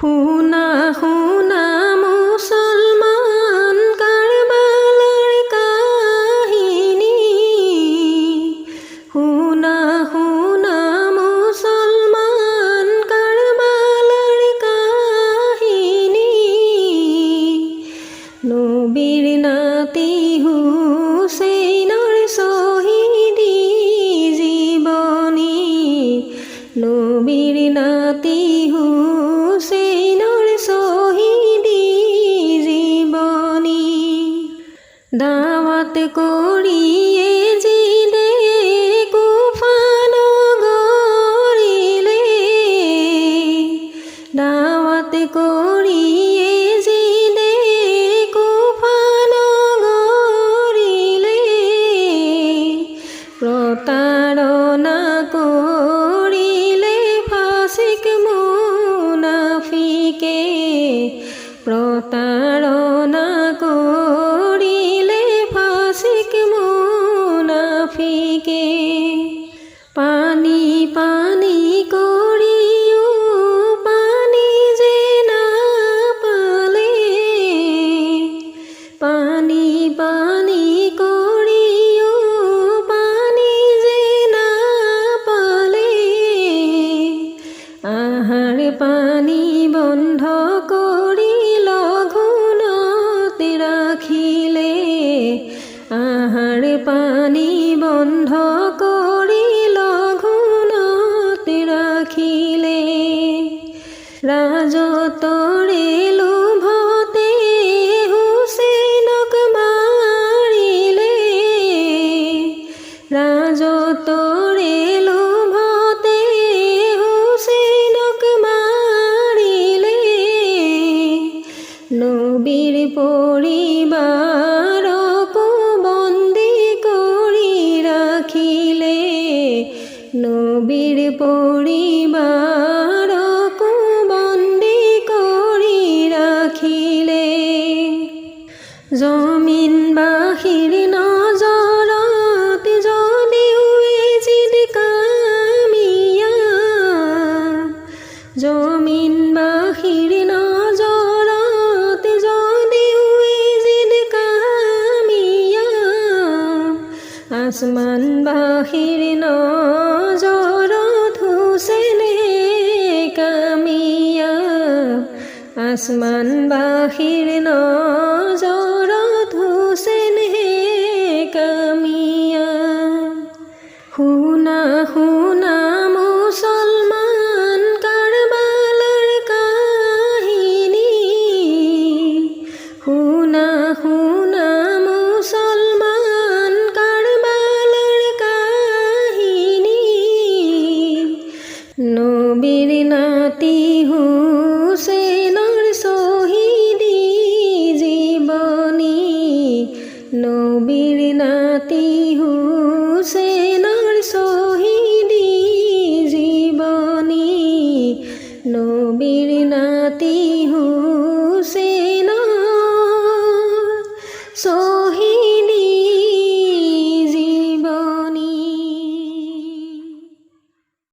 শুনা শুনা মুছলমান কাৰবালাৰ কাহিনী, শুনা শুনা মুছলমান কাৰবালাৰ কাহিনী। নবীৰ নাতি হুচেইনৰ শ্বহীদী জীৱনী, নবীৰ নাতি হুচেইনৰ শ্বহীদী জীৱনী। দাৱাত কৰিয়ে জিদে কুফা নগৰিলে, দাৱাত কৰিয়ে জিদে কুফা নগৰিলে। প্ৰতাৰণা কৰিলে ফাছিক মুনাফিকে, প্ৰতাৰণা কৰিলে ফাছিক মুনাফিকে। পানী পানী কৰিও পানী যে নাপালে, পানী পানী কৰিও পানী যে নাপালে। আহাৰ পানী বন্ধ কৰি লঘোণত ৰাখিলে, আহাৰ পানী বন্ধ কৰি লঘোণত ৰাখিলে। ৰাজতৰে লোভতে হুচেইনক মাৰিলে, ৰাজতৰে লোভতে হুচেইনক মাৰিলে। নবীৰ পৰিবাৰকো বন্দী কৰি ৰাখিলে, নবীৰ পৰিবাৰকো বন্দী কৰি ৰাখিলে। জমিনবাসীৰ নজৰত যদিও এজিদ কামিয়াব, জমিনবাসীৰ নজৰত যদিও এজিদ কামিয়াব, আসমানবাসীৰ নজৰত হুচেইনে কামিয়াব, আসমানবাসীৰ নজৰত হুচেইনে কামিয়াব। শুনা শুনা মুছলমান কাৰবালাৰ কাহিনী, শুনা শুনা মুছলমান কাৰবালাৰ কাহিনী। নবীৰ নাতি হুচেইনৰ শ্বহীদী জীৱনী, নবীৰ নাতি হুচেইনৰ শ্বহীদী জীৱনী, নবীৰ নাতি